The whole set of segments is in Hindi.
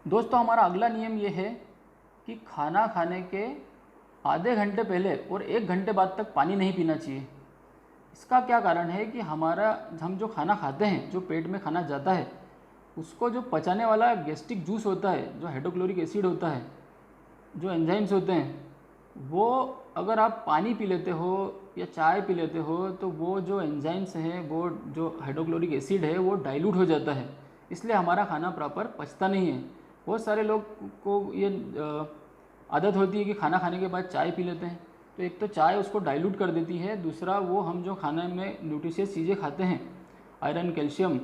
दोस्तों हमारा अगला नियम ये है कि खाना खाने के आधे घंटे पहले और 1 घंटे बाद तक पानी नहीं पीना चाहिए। इसका क्या कारण है कि हम जो खाना खाते हैं, जो पेट में खाना जाता है, उसको जो पचाने वाला गैस्ट्रिक जूस होता है, जो हाइड्रोक्लोरिक एसिड होता है, जो एंजाइम्स होते हैं, वो अगर आप पानी पी लेते हो या चाय पी लेते हो तो वो जो एंजाइम्स हैं, वो जो हाइड्रोक्लोरिक एसिड है वो डाइल्यूट हो जाता है। इसलिए हमारा खाना प्रॉपर पचता नहीं है। बहुत सारे लोग को ये आदत होती है कि खाना खाने के बाद चाय पी लेते हैं, तो एक तो चाय उसको डाइल्यूट कर देती है, दूसरा वो हम जो खाने में न्यूट्रिशियस चीज़ें खाते हैं, आयरन, कैल्शियम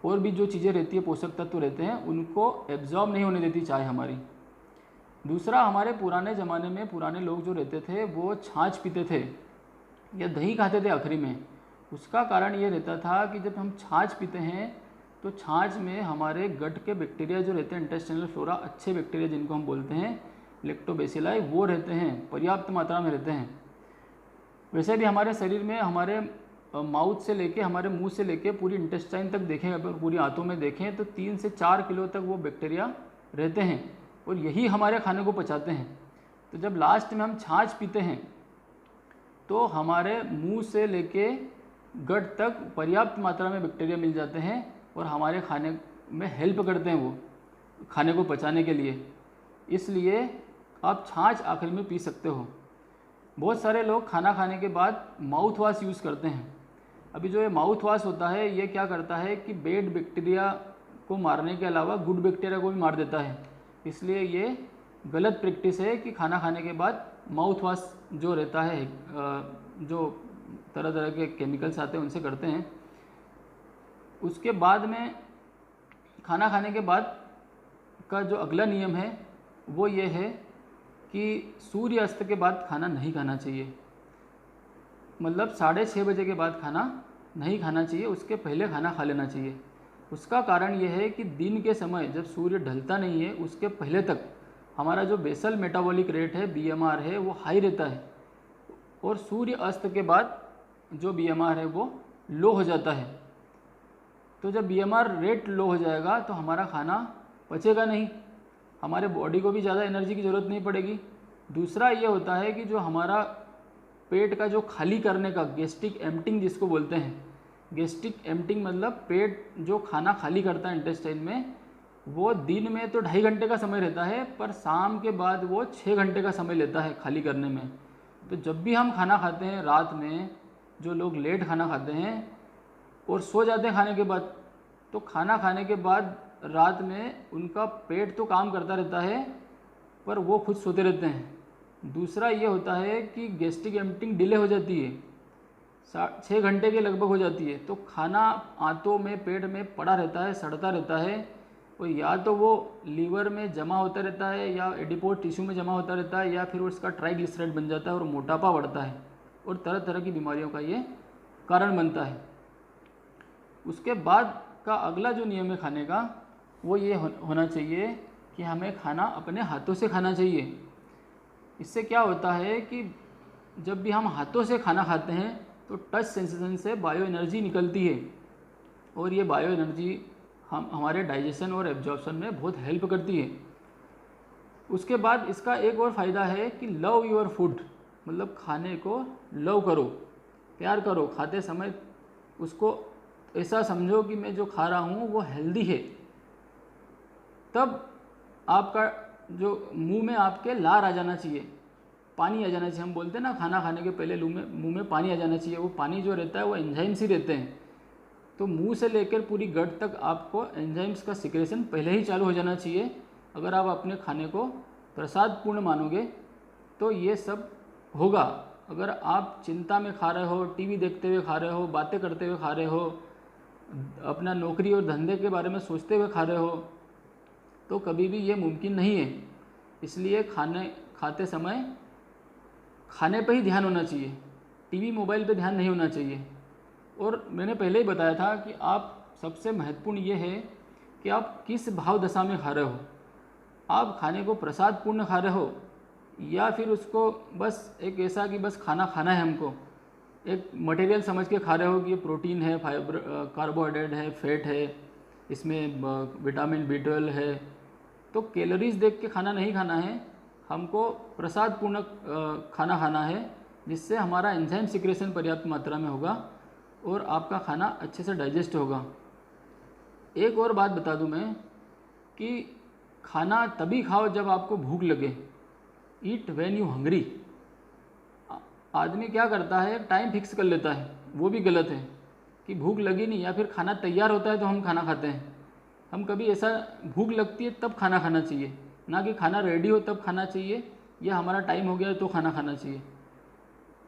और भी जो चीज़ें रहती है, पोषक तत्व रहते हैं, उनको एब्जॉर्ब नहीं होने देती चाय हमारी। दूसरा, हमारे पुराने ज़माने में पुराने लोग जो रहते थे वो छाछ पीते थे या दही खाते थे आखिरी में। उसका कारण ये रहता था कि जब हम छाछ पीते हैं तो छाछ में हमारे गट के बैक्टीरिया जो रहते हैं, इंटेस्टाइनल फ्लोरा, अच्छे बैक्टीरिया जिनको हम बोलते हैं लैक्टोबैसिलाई, वो रहते हैं, पर्याप्त मात्रा में रहते हैं। वैसे भी हमारे शरीर में हमारे माउथ से लेके, हमारे मुंह से लेके पूरी इंटेस्टाइन तक देखें, अगर पूरी आंतों में देखें तो 3 से 4 किलो तक वो बैक्टीरिया रहते हैं और यही हमारे खाने को पचाते हैं। तो जब लास्ट में हम छाछ पीते हैं तो हमारे मुंह से लेके गट तक पर्याप्त मात्रा में बैक्टीरिया मिल जाते हैं और हमारे खाने में हेल्प करते हैं, वो खाने को पचाने के लिए। इसलिए आप छाछ आखिर में पी सकते हो। बहुत सारे लोग खाना खाने के बाद माउथ वॉश यूज़ करते हैं। अभी जो ये माउथ वॉश होता है, ये क्या करता है कि बैड बैक्टीरिया को मारने के अलावा गुड बैक्टीरिया को भी मार देता है। इसलिए ये गलत प्रैक्टिस है कि खाना खाने के बाद माउथ वॉश जो रहता है, जो तरह तरह के केमिकल्स आते हैं उनसे करते हैं। उसके बाद में खाना खाने के बाद का जो अगला नियम है वो ये है कि सूर्य अस्त के बाद खाना नहीं खाना चाहिए। मतलब 6:30 बजे के बाद खाना नहीं खाना चाहिए, उसके पहले खाना खा लेना चाहिए। उसका कारण यह है कि दिन के समय जब सूर्य ढलता नहीं है उसके पहले तक हमारा जो बेसल मेटाबॉलिक रेट है, BMR है, वो हाई रहता है और सूर्य अस्त के बाद जो BMR है वो लो हो जाता है। तो जब BMR रेट लो हो जाएगा तो हमारा खाना पचेगा नहीं, हमारे बॉडी को भी ज़्यादा एनर्जी की ज़रूरत नहीं पड़ेगी। दूसरा ये होता है कि जो हमारा पेट का जो खाली करने का, गैस्ट्रिक एम्प्टिंग जिसको बोलते हैं, गैस्ट्रिक एम्प्टिंग मतलब पेट जो खाना खाली करता है इंटेस्टाइन में, वो दिन में तो 2.5 घंटे का समय रहता है, पर शाम के बाद वो 6 घंटे का समय लेता है खाली करने में। तो जब भी हम खाना खाते हैं रात में, जो लोग लेट खाना खाते हैं और सो जाते हैं खाने के बाद, तो खाना खाने के बाद रात में उनका पेट तो काम करता रहता है पर वो खुद सोते रहते हैं। दूसरा ये होता है कि गैस्ट्रिक एम्प्टिंग डिले हो जाती है, 6 घंटे के लगभग हो जाती है। तो खाना आंतों में, पेट में पड़ा रहता है, सड़ता रहता है और या तो वो लीवर में जमा होता रहता है या एडिपोज टिश्यू में जमा होता रहता है या फिर उसका ट्राइग्लिसराइड बन जाता है और मोटापा बढ़ता है और तरह तरह की बीमारियों का ये कारण बनता है। उसके बाद का अगला जो नियम है खाने का, वो ये होना चाहिए कि हमें खाना अपने हाथों से खाना चाहिए। इससे क्या होता है कि जब भी हम हाथों से खाना खाते हैं तो टच सेंसेशन से बायो एनर्जी निकलती है और ये बायो एनर्जी हमारे डाइजेशन और एब्जॉर्प्शन में बहुत हेल्प करती है। उसके बाद इसका एक और फ़ायदा है कि लव योर फूड, मतलब खाने को लव करो, प्यार करो। खाते समय उसको ऐसा समझो कि मैं जो खा रहा हूँ वो हेल्दी है। तब आपका जो मुंह में आपके लार आ जाना चाहिए, पानी आ जाना चाहिए। हम बोलते हैं ना, खाना खाने के पहले मुंह में पानी आ जाना चाहिए। वो पानी जो रहता है वो एंजाइम्स ही रहते हैं। तो मुंह से लेकर पूरी गट तक आपको एंजाइम्स का सिक्रेशन पहले ही चालू हो जाना चाहिए। अगर आप अपने खाने को प्रसादपूर्ण मानोगे तो ये सब होगा। अगर आप चिंता में खा रहे हो, टीवी देखते हुए खा रहे हो, बातें करते हुए खा रहे हो, अपना नौकरी और धंधे के बारे में सोचते हुए खा रहे हो, तो कभी भी ये मुमकिन नहीं है। इसलिए खाते समय खाने पर ही ध्यान होना चाहिए, टीवी मोबाइल पे ध्यान नहीं होना चाहिए। और मैंने पहले ही बताया था कि आप सबसे महत्वपूर्ण ये है कि आप किस भाव दशा में खा रहे हो। आप खाने को प्रसादपूर्ण खा रहे हो या फिर उसको बस एक ऐसा कि बस खाना खाना है, हमको एक मटेरियल समझ के खा रहे हो कि ये प्रोटीन है, फाइबर, कार्बोहाइड्रेट है, फैट है, इसमें विटामिन B12 है तो कैलोरीज देख के खाना नहीं खाना है, हमको प्रसादपूर्ण खाना खाना है, जिससे हमारा एंजाइम सिक्रेशन पर्याप्त मात्रा में होगा और आपका खाना अच्छे से डाइजेस्ट होगा। एक और बात बता दूं मैं कि खाना तभी खाओ जब आपको भूख लगे। ईट व्हेन यू हंग्री। आदमी क्या करता है, टाइम फिक्स कर लेता है, वो भी गलत है कि भूख लगी नहीं, या फिर खाना तैयार होता है तो हम खाना खाते हैं। हम कभी ऐसा, भूख लगती है तब खाना खाना चाहिए, ना कि खाना रेडी हो तब खाना चाहिए, या हमारा टाइम हो गया तो खाना खाना चाहिए।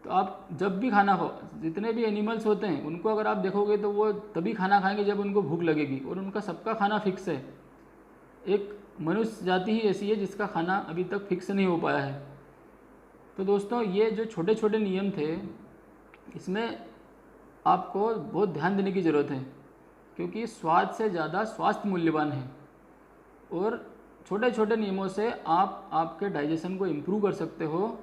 तो आप जब भी खाना खाओ, जितने भी एनिमल्स होते हैं उनको अगर आप देखोगे तो वो तभी खाना खाएंगे जब उनको भूख लगेगी, और उनका सबका खाना फिक्स है। एक मनुष्य जाति ही ऐसी है जिसका खाना अभी तक फिक्स नहीं हो पाया है। तो दोस्तों, ये जो छोटे छोटे नियम थे, इसमें आपको बहुत ध्यान देने की ज़रूरत है, क्योंकि स्वाद से ज़्यादा स्वास्थ्य मूल्यवान है। और छोटे छोटे नियमों से आप आपके डाइजेशन को इम्प्रूव कर सकते हो।